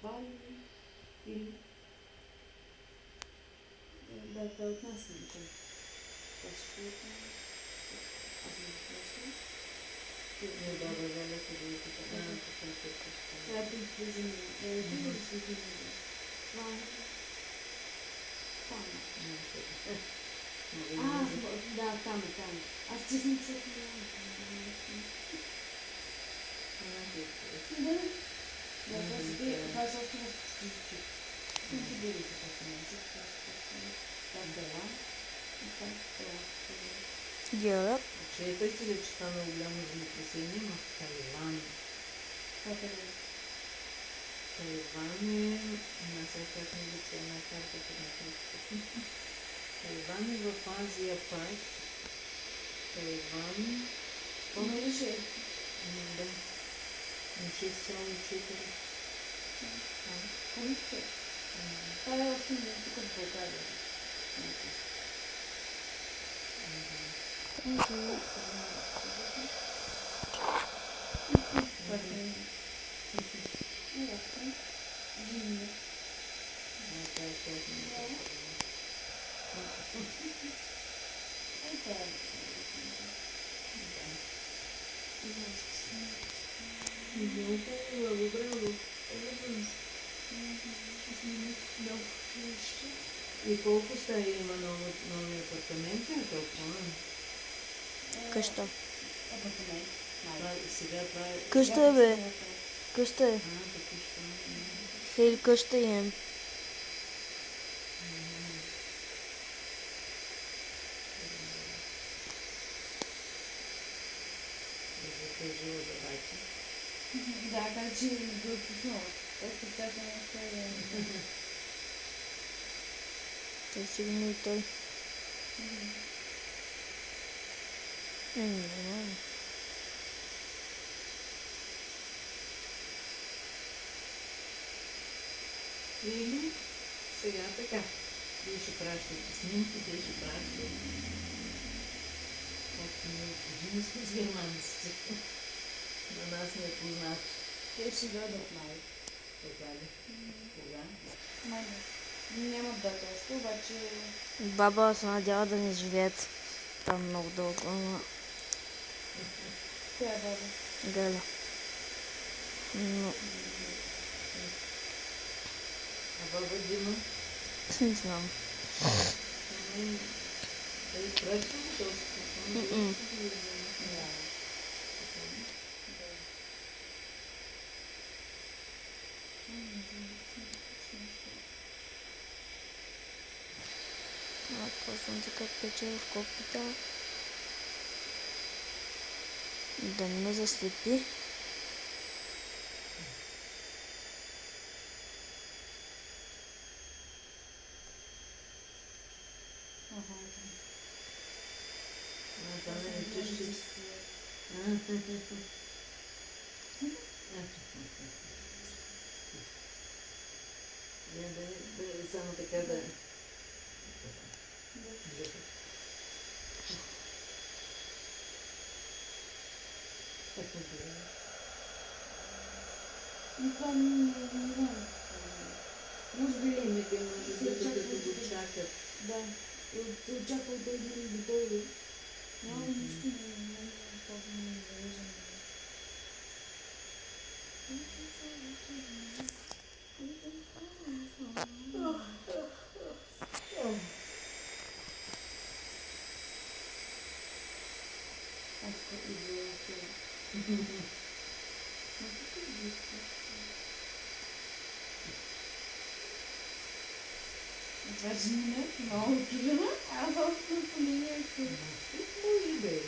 Вали или да те отнасям към кашката. Аз не плащам. Да, къде така. Това е при влизане. Това е светлина. Това е там. Да, там е, там. Аз честно чух да, това е също в чужди. Не бъде така, това е дела. И това е дела. Георг. Четете ли, че стана голямо земетресение в Тайван? Тайван е на всяка книгица на картата на Христо. Тайван е в Азия пак. Тайван... Помниш ли? Да. На 6,4. Помниш ли? Това е още не тук в България. И колко стаи има нови апартаменти? Толкова? Къща. Апартамент. Сега това е... Къща е, бе. Къща е. Хейли къща имам. Да, как че не го отпуснала. Просто всяка нещо е... Той сигурно и той. Нормално. Или сега така. Вие ще пращате снимки, те ще пращат. Колко ние години сме с германците. На нас не е познато. Те ще дойдат май. Така ли? Кога? Май нямат дата още, обаче... Баба се надява да не живеят там много дълго, ама... Коя баба? Галя. Но... А баба Дима? Не знам. Да изпращам защото... Казвам ти как пече в копията. Да не ме заслепи. Само така да... Това не знам. Може би Имите може да като го чакат. Да. Се очаква да идем до дойде. Няма нищо не виждам. Аз като идвам. Това жена много трудно, аз още не е Ой, бе.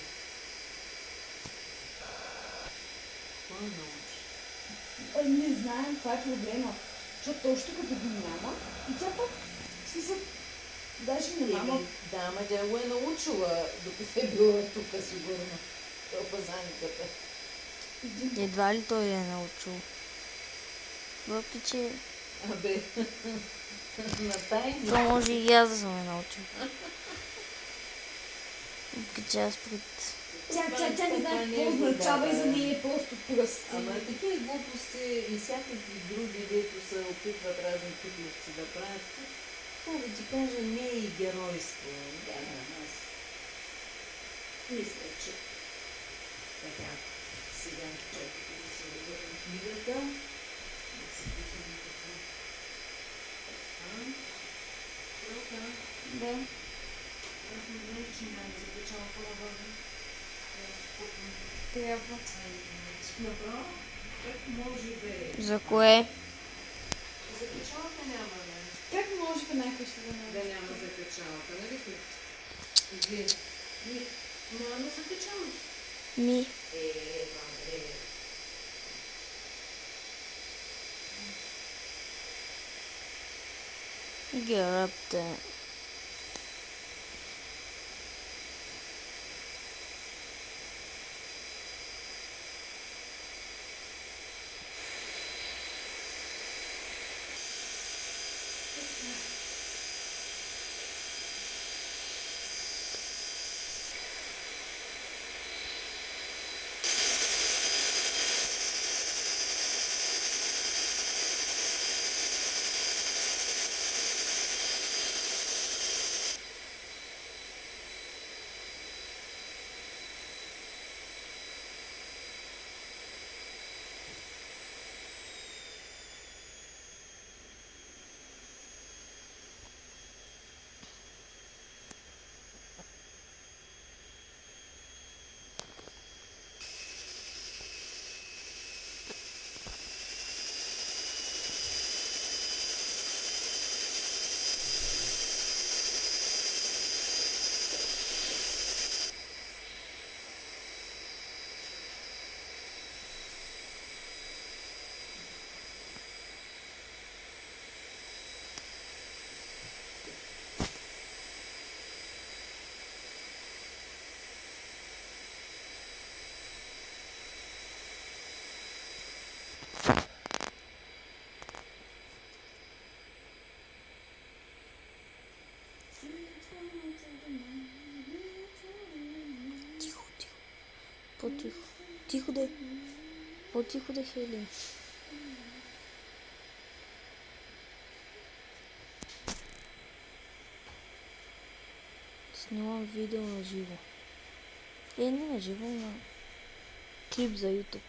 Това е научи. Не знаем, това е проблема. Защото още като го няма и тя пък смисъл, даже не мама. Да, ама тя го е научила, докато е била тук сигурно. Опазанката. Едва ли той е научил? Въпреки, че... Абе, на тайни. То може и аз да съм е научил. Въпреки, че аз пред Тя не знае какво означава и за нея е просто пръст. Ама такива глупости и всякакви други, дето се опитват разни типовци да правят. Това да ти кажа, не е и геройство. Да, аз мисля, че така, сега чакайте да се върнем книгата. Да се пусим какво. Така. Да. Аз не знам, че няма запечала по-навън. Трябва. Направо? Как може да е? За кое? Запечалка няма, бе. Как може в една къща да не Да няма запечалка, нали? Вие. Няма запечалка. Ми. Гръбте. Тихо, тихо. По-тихо. Тихо да е. По-тихо да, Хели. Снимам видео на живо. Не на живо, на клип за YouTube.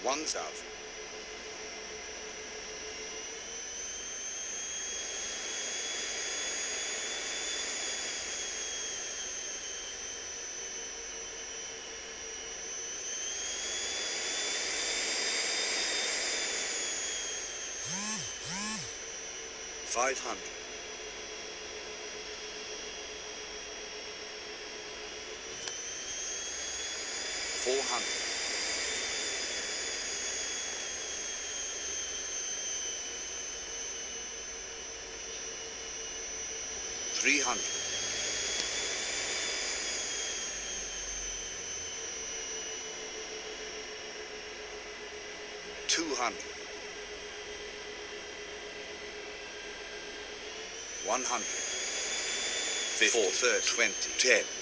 One south. $500. 400. 300. 200. 100. 50, 30, 20, 10.